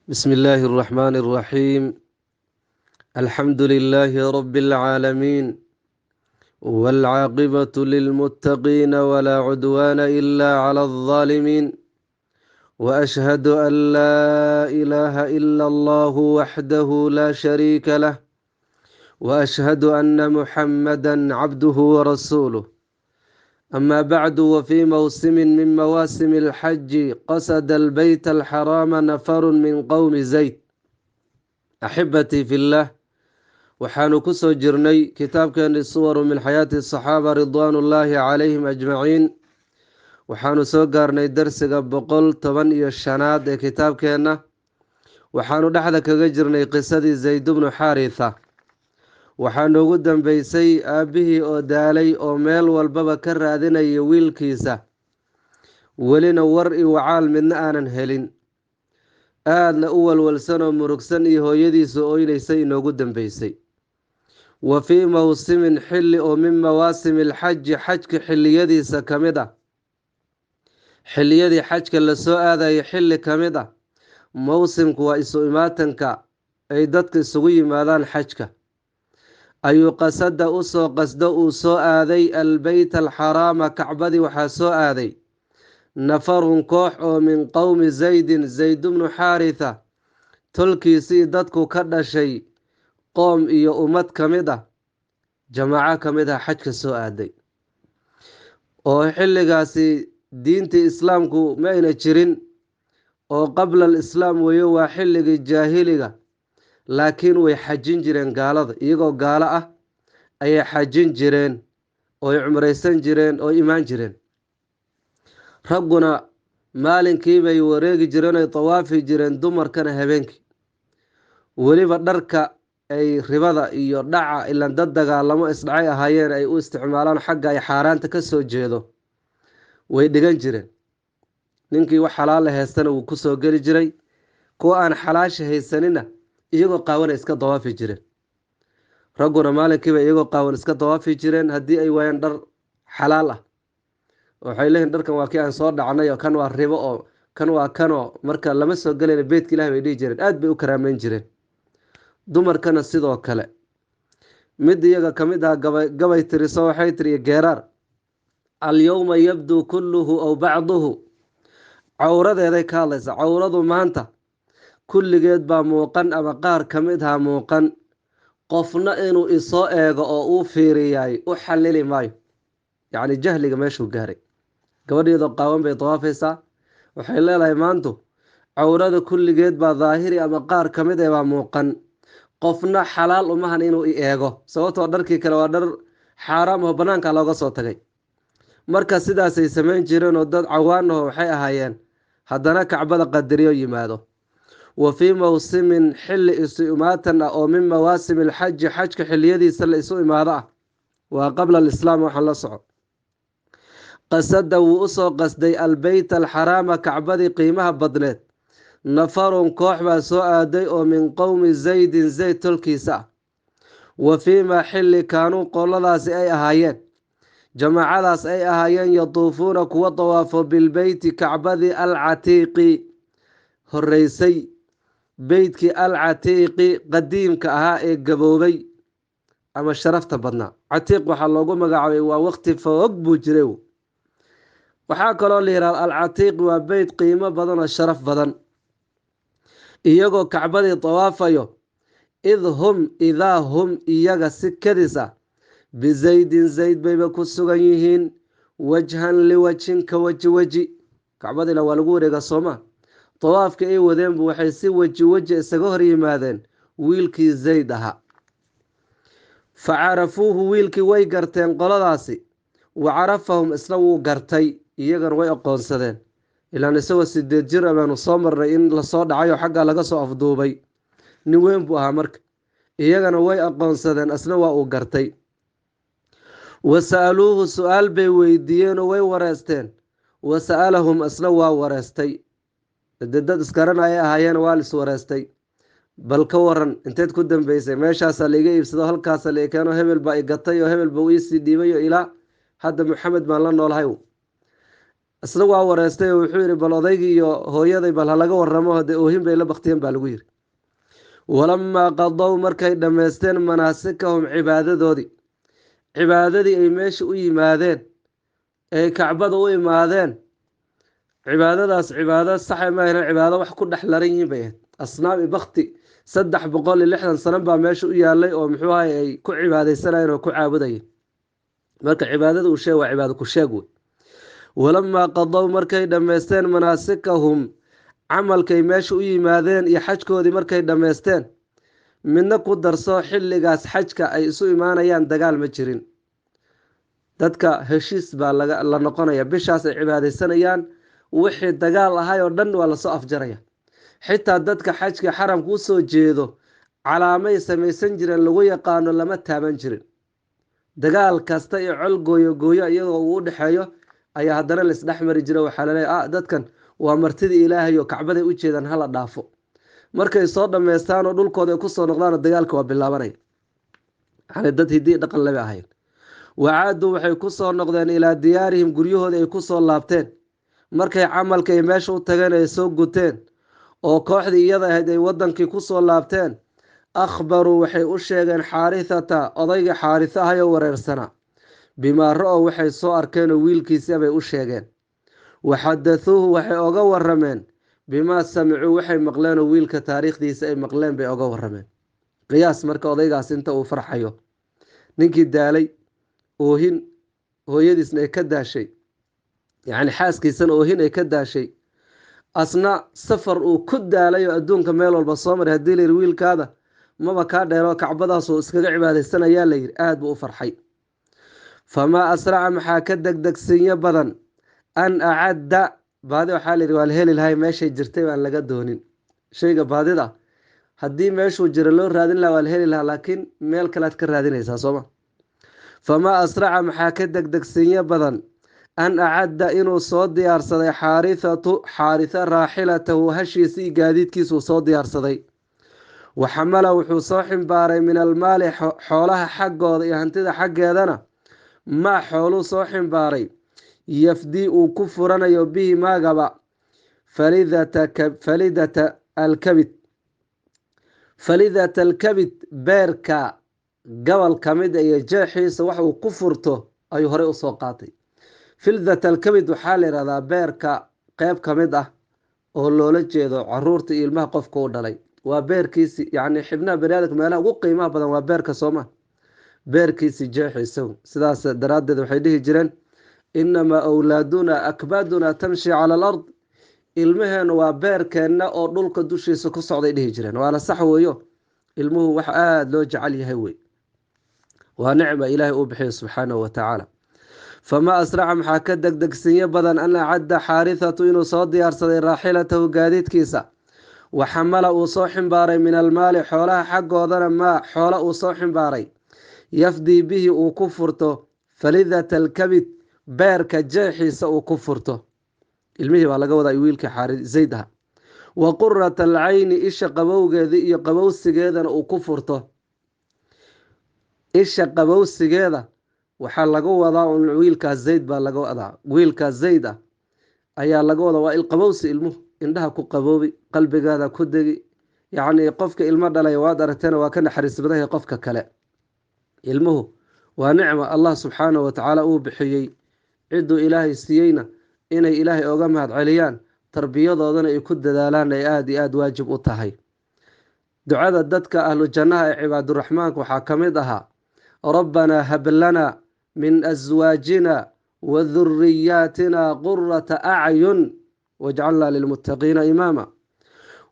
بسم الله الرحمن الرحيم. الحمد لله رب العالمين، والعاقبة للمتقين ولا عدوان إلا على الظالمين، وأشهد أن لا إله إلا الله وحده لا شريك له، وأشهد أن محمدا عبده ورسوله. أما بعد، وفي موسم من مواسم الحج قصد البيت الحرام نفر من قوم زيد. أحبتي في الله، waxaanu ku soo jirnay kitaabkeeni suwaru min xayaati asaxaaba ridwaanullaahi calayhim ajmaciin. waxaanu soo gaarnay darsiga 115 ee kitaabkeenna. waxaanu dhexda kaga jirnay qisadii zayd bnu xaarisa. waxaa noogu dambeysay aabbihii oo daalay oo meel walbaba ka raadinaya wiilkiisa, welina war iyo wacaal midna aanan helin, aadna u walwalsan oo murugsan, iyo hooyadiisu oynaysay inoogu dambeysay. wa fii mowsimin xilli oo min mawaasimi alxaji, xajka xilliyadiisa ka mid ah, xilliyadii xajka lasoo aadaya xilli ka mid ah. mowsimku waa isu imaatanka ay dadka isugu yimaadaan xajka. ayuu qasada usoo qasdo uu soo aaday albeyt alxaraama, kacbadii waxaa soo aaday nafarun koox oo min qowmi zaydin, zayd bnu xaarisa tolkiisii dadku ka dhashay, qoom iyo ummad ka mid ah, jamaaco ka mid ah xajka soo aaday. oo xilligaasi diintii islaamku ma ayna jirin, oo qabla alislaam weeyo, waa xilligii jaahiliga, laakiin way xajin jireen gaalada. iyagoo gaalo ah ayay xajin jireen, ooy cumraysan jireen, oo imaan jireen. ragguna maalinkii bay wareegi jireen oy tawaafi jireen, dumarkana habeenkii. weliba dharka ay ribada iyo dhaca, ilan dad dagaalamo isdhacay ahaayeen, ay u isticmaalaan xagga ay xaaraanta ka soo jeedo, way dhigan jireen. ninkii wax xalaala haystana wuu kusoo geli jiray, kuwa aan xalaasha haysanina iyagoo qaawan iska dawaafi jireen. ragguna maalinkiiba iyagoo qaawan iska dawaafi jireen haddii ay waayaan dhar xalaal ah. waxay leeyihin dharkan waa kii aan soo dhacnay, oo kan waa ribo, oo kan waa kanoo, marka lama soo gelayna beydka ilahi bay dhihi jireen. aad bay u karaameyn jireen. dumarkana sidoo kale. mid iyaga ka mid ah gabay tiriso waxay tiri geeraar: alyowma yabduu kulluhu aw bacduhu. cawradeeday ka hadlaysa. cawradu maanta kulligeed baa muuqan, ama qaar ka mid ha muuqan. qofna inuu isoo eego oo uu fiiriyaay u xalili maayo. yacni jahliga meeshuu gaaray. gabadheedoo qaawan bay dawaafaysaa, waxay leedahay maantu cawrada kulligeed baa daahiri, ama qaar ka mid baa muuqan. qofna xalaal umahan inuu i eego, sababtoo dharkii kale waa dhar xaaraam oo bannaanka looga soo tagay. marka sidaasay samayn jireen, oo dad cawaan aho waxay ahaayeen, haddana kacbada qadariyo yimaado. wa fii mowsimin xilli isu imaatan ah oo min mawaasim alxaji, xajka xilliyadiisa la isu imaado ah, waa qabla alislaam. waxaan la soco qasada wuu usoo qasday albeyt alxaraama, kacbadii qiimaha badneed, nafarun koox baa soo aaday oo min qowmi zaydin, zayd tolkiisa ah. wa fiimaa xilli kaanuu qoladaasi ay ahaayeen, jamaacadaas ay ahaayeen, yatuufuuna kuwa dawaafo bilbeyti, kacbadii alcatiiqi horeysay, beytkii alcatiiqi qadiimka ahaa ee gaboobay ama sharafta badnaa. catiiq waxaa loogu magacaabay waa waqti fog buu jiray. waxaa kaloo la yihahda alcatiiq waa beyt qiimo badan oo sharaf badan. iyagoo kacbadii dawaafayo, idaa hum iyaga si kadis ah bizaydin, zayd bayba ku sugan yihiin, wajhan liwajhin, ka weji weji. kacbadiina waa lagu wareega sooma. dawaafka ay wadeenbu waxay si weji weji isaga hor yimaadeen wiilkii zayd ahaa. fa carafuuhu, wiilkii way garteen qoladaasi, wa carafahum, isna wuu gartay, iyagana way aqoonsadeen. ilaan isagoo 8 jir baanu soo marnay in lasoo dhacay oo xaggaa laga soo afduubay. nin weyn buu ahaa marka. iyagana way aqoonsadeen, isna waa uu gartay. wa sa'aluuhu, su-aal bay weydiiyeen oo way wareysteen. wa sa'alahum, isna waa wareystay. dad isgaranaya ahaayeen, waa lis wareystay. bal ka waran, inteed ku dambeysay? meeshaasaa laiga iibsado, halkaasa la keeno, hebel baa i gatay, oo hebel baa iisii dhiibay, oo ilaa hadda maxamed baan la noolahay. isna waa wareystay oo wuxuu yidhi bal odaygii iyo hooyaday bal ha laga warramo hadee oohin bay la baktiyeen baa lagu yidhi. walamaa qadow markay dhammaysteen manaasikahum cibaadadii ay meesha u yimaadeen ay kacbada u imaadeen, cibaadadaas cibaado saxa ma ahayn, cibaado wax ku dhex laran yihiin bay ahayd. asnaam bakti 360 sano baa meesha u yaalay oo muxuu ahay ay ku cibaadaysanayeen oo ku caabudayeen. marka cibaadada uu sheeg waa cibaado ku sheeg wey. walamaa qadow markay dhammaysteen manaasikahum camalkay meesha u yimaadeen iyo xajkoodii markay dhammaysteen, midna ku darso xilligaas xajka ay isu imaanayaan dagaal ma jirin. dadka heshiis baa la noqonaya, bishaas ay cibaadaysanayaan wixii dagaal ahay oo dhan waa lasoo afjaraya. xitaa dadka xajka xaramka u soo jeedo calaamay samaysan jireen lagu yaqaano lama taaban jirin. dagaal kasta iyo col gooyo iyagoo uu u dhexeeyo ayaa haddana la isdhex mari jira. waxaa laleeyahay dadkan waa martidii ilaahay oo kacbaday u jeedaan hala dhaafo. markay soo dhammaystaan oo dhulkooda ay kusoo noqdaan dagaalka waa bilaabanaya. yani dad hidii dhaqan laba ahayn. wacaadu waxay kusoo noqdeen ilaa diyaarihim guryahooda ay kusoo laabteen. markay camalka ay meesha u tageen ay soo guteen oo kooxdii iyada ahayd ay wadankii kusoo laabteen, akhbaruu waxay u sheegeen xaarithata odaygii xaarisa ahayoo wareersanaa bimaa ra-ow waxay soo arkeenoo wiilkiisia bay u sheegeen. waxadathuuhu waxay oga warameen bimaa samicuu waxay maqleen oo wiilka taariikhdiisa ay maqleen bay oga warameen. qiyaas marka odaygaas inta uu farxayo, ninkii daalay oohin hooyadiisna ay ka daashay, yacni xaaskiisana oohin ay ka daashay, asna safar uu ku daalay oo adduunka meel walba soo maray, haddii layidhi wiilkaada maba kaa dheero kacbadaasuu iskaga cibaadaysanayaa layidhi, aada buu u farxay. famaa asraca maxaa ka degdegsinyo badan an acadda baadi waxaa layidhi waa la heli lahay meeshay jirtay baan laga doonin. shayga baadida haddii meeshuu jira loo raadin lahaa waa la heli lahaa, laakiin meel kalead ka raadinaysaa sooma. famaa asraca maxaa ka degdegsinyo badan an acadda inuu soo diyaarsaday xaarisa raaxilatahu hashiisii gaadiidkiisuu soo diyaarsaday. waxamala wuxuu soo ximbaaray min almaali xoolaha xaggooda iyo hantida xaggeedana maa xooluu soo ximbaaray yafdii uu ku furanayo bihi maagaba falidata alkabid beerka gobol ka mid iyo jeexiisa wax uu ku furto ayuu horey usoo qaatay. fildat alkabid waxaa la yihahdaa beerka qeyb ka mid ah oo loola jeedo caruurta iyo ilmaha qofka u dhalay. waa beerkiisi, yacni xibnaha baniaadamka meelaha ugu qiimaha badan waa beerka sooma, beerkiisi jeexiisa. sidaas daraaddeed waxay dhihi jireen inamaa awlaaduna akbaaduna tamshi cala alard, ilmaheenu waa beerkeenna oo dhulka dushiisa ku socday dhihi jireen. waana sax weeyo, ilmuhu wax aada loo jecel yahay wey, waa nicma ilaahay uu bixiyo subxaanahu watacaala. famaa asraca maxaa ka degdegsinyo badan an acadda xaarithatu inuu soo diyaarsaday raaxilatahu gaadiidkiisa, waxamala uu soo ximbaaray min almaali xoolaha xaggoodana maa xoola uu soo ximbaaray yafdii bihi uu ku furto falidata alkabid beerka jeexiisa uu ku furto. ilmihii baa laga wadaa wiilkii zayd aha. wa qurata alcayni isha qabowgeeda iyo qabowsigeedana uu ku furto. isha qabowsigeeda waxaa laga wadaa un wiilkaas zayd baa laga wadaa, wiilkaas zayd ah ayaa laga wadaa. waa ilqabowsi, ilmuhu indhaha ku qaboobi, qalbigaada ku degi. yacni qofka ilmo dhalay waad aragteena waa ka naxariis badan yahay qofka kale. ilmuhu waa nicma allah subxaanahu watacaala uu bixiyey. cidduu ilaahay siiyeyna inay ilaahay oga mahad celiyaan, tarbiyadoodana ay ku dadaalaan ay aada iyo aada waajib u tahay. ducada dadka ahlu jannaha ee cibaaduraxmaanka waxaa ka mid ahaa rabbanaa hab lanaa min aswaajina wa duriyaatina qurata acyun wajcalnaa lilmuttaqiina imaama.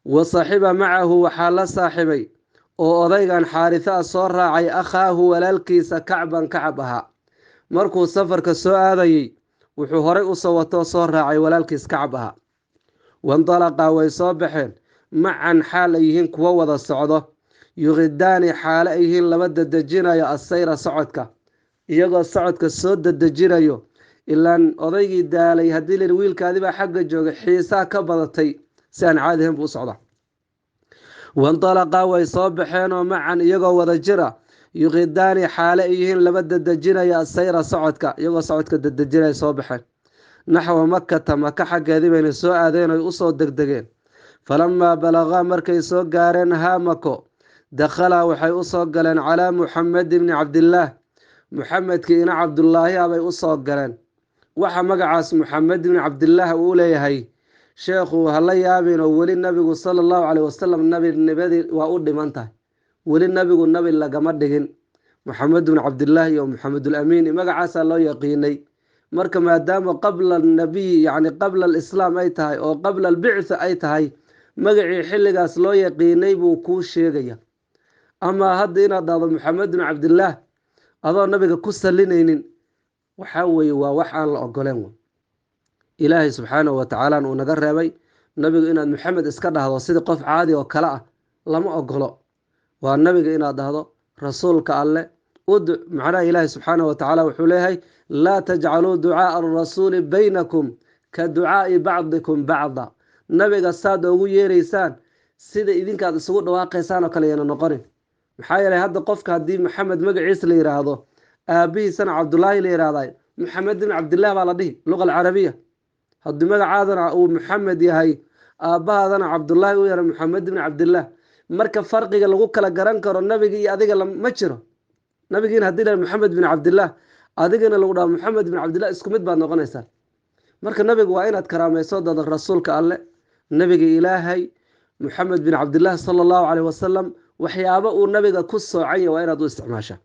wa saaxiba macahu waxaa la saaxibay oo odaygan xaarisa soo raacay akhaahu walaalkiisa kacban kacab ahaa. markuu safarka soo aadayey wuxuu horey usoo watoo soo raacay walaalkiis kacab ahaa. wandalaqaa way soo baxeen macan xaal ay yihiin kuwo wada socdo, yuqidaani xaale ay yihiin laba dadejinayo assayra socodka, iyagoo socodka soo dadejinayo. ilaan odaygii daalay haddii layidhi wiilkaadibaa xagga jooga xiisaa ka badatay, si aan caadi ahayn buu u socdaa. wandalaqaa way soo baxeenoo macan iyagoo wada jira, yuqidaani xaale ay yihiin laba dadejinaya assayra socodka, iyagoo socodka dadejinaya soo baxeen. naxwa makata maka xaggeedii bayna soo aadeen oy usoo degdegeen. falamaa balagaa markay soo gaareen haamako dakhalaa waxay usoo galeen calaa muxamedi bni cabdillaah, muxamedkii ina cabdullaahi ah bay usoo galeen. waxa magacaas muxamed bni cabdillaah uu leeyahay sheekhu hala yaabin oo weli nabigu sala allahu caleyh wasalam nabinimadi waa u dhiman tahay, weli nabigu nabi lagama dhigin. muxamed bni cabdillaah iyo muxamedulamiin magacaasaa loo yaqiinay. marka maadaama qabla nabiy yacni qabla alislaam ay tahay oo qabla albictha ay tahay, magacii xilligaas loo yaqiinay buu kuu sheegaya. amaa hadda inaad dhahdo muxamed bni cabdillaah adoo nabiga ku salinaynin, waxaa weeye waa wax aan la ogoleen. ilaahay subxaanahu watacaala uu naga reebay nabigu inaad muxamed iska dhahdo sidii qof caadi oo kale ah, lama ogolo. waa nabiga inaad dhahdo rasuulka alle macnaha ilaahay subxaanahu watacaala wuxuu leeyahay laa tajcaluu ducaaa arasuuli baynakum ka ducaai bacdikum bacda. nabiga saad ugu yeeraysaan sida idinkaad isugu dhawaaqaysaan oo kale yana noqonin. maxaa yeelay hadda qofka haddii maxamed magaciisa la yidhaahdo aabihiisana cabdullaahi la yidhahday, muxamed ibn cabdillaah baa la dhihi luqa alcarabiya. haddii magacaadana uu muxamed yahay aabbahaadana cabdullaahi u yahay muxamed ibn cabdillaah. marka farqiga lagu kala garan karo nabiga iyo adiga ma jiro. nabigiina haddii la muxamed bin cabdillaah, adigana lagu dhaho muxamed bin cabdillaah, isku mid baad noqonaysaa. marka nabiga waa inaad karaamayso dada rasuulka alle, nabiga ilaahay muxamed bin cabdillaah sala allahu caleyh wasalam, waxyaabo uu nabiga ku soocanya waa inaad u isticmaashaa.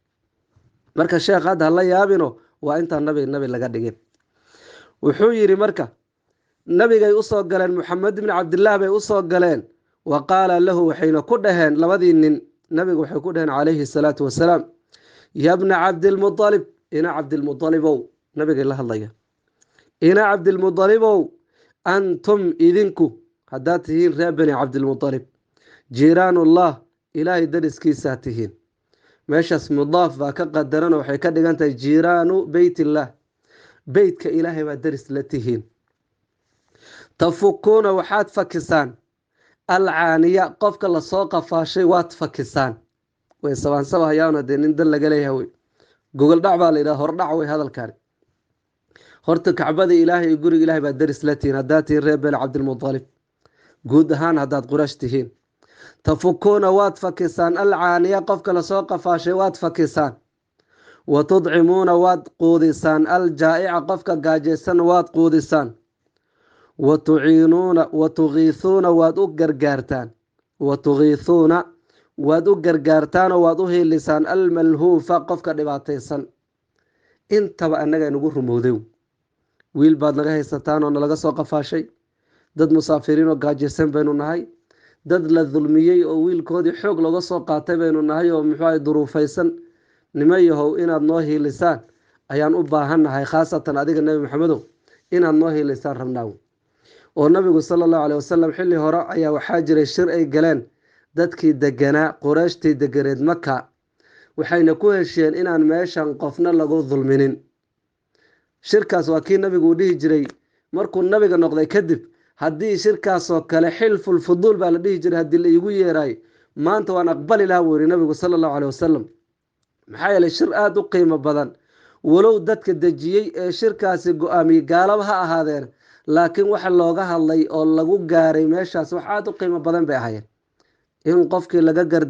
marka sheekh hadda hala yaabino waa intaan nabi laga dhigin. wuxuu yidhi marka nabigay usoo galeen, muxamed bin cabdillaah bay usoo galeen. wa qaala lahu waxayna ku dhaheen labadii nin, nabiga waxay ku dhaheen calayhi salaatu wasalaam, ya bna cabdilmualib, ina cabdilmualibow, nabigay la hadlaya, ina cabdilmualibow, antum idinku haddaad tihiin reer bani cabdilmualib, jiiraanullah, ilaahay dariskiisaa tihiin. meeshaas mudaaf baa ka qadaran oo waxay ka dhigan tahay jiiraanu beytillaah, beytka ilaahay baa daris la tihiin. tafukuuna waxaad fakisaan alcaaniya, qofka lasoo qafaashay waad fakisaan. way sabaansabahayaana dee nin dan laga leeyahay wey. gogol dhac baa la yidhaha, hordhac wey hadalkaani. horta kacbada ilaahay iyo guriga ilaahay baa daris la tihiin haddaad tihiin reer bani cabdilmualib, guud ahaan haddaad quraysh tihiin. tafukuuna waad fakisaan alcaaniya, qofka lasoo qafaashay waad fakisaan. wa tudcimuuna waad quudisaan aljaa'ica, qofka gaajaysan waad quudisaan. wa tugiisuuna waad u gargaartaan, wa tugiisuuna waad u gargaartaanoo waad u hiilisaan almalhuufa, qofka dhibaataysan. intaba annaga nagu rumowday. wiil baad naga haysataan oo nalaga soo qafaashay, dad musaafiriin oo gaajaysan baynu nahay, dad la dulmiyey oo wiilkoodii xoog looga soo qaatay baynu nahay oo muxuu duruufaysan. nimo yahow inaad noo hiilisaan ayaan u baahannahay, khaasatan adiga nebi maxamedow inaad noo hiilisaan rabnaaw. oo nabigu sala allahu caleyh wasalam xilli hore ayaa waxaa jiray shir ay galeen dadkii deganaa qurayshtii deganeed maka, waxayna ku heshiyeen inaan meeshan qofna lagu dulminin. shirkaas waa kii nabigu uu dhihi jiray markuu nabiga noqday kadib, haddii shirkaasoo kale xilful fuduul baa la dhihi jiray, haddii la iigu yeeraay maanta waan aqbali laha buu yihi nabigu sala allahu caleyh wasalam. maxaa yeelay shir aada u qiimo badan, walow dadka dejiyey ee shirkaasi go-aamiyey gaalaba ha ahaadeen, laakiin waxa looga hadlay oo lagu gaaray meeshaas wax aada u qiimo badan bay ahaayeen. in qofkii laga garda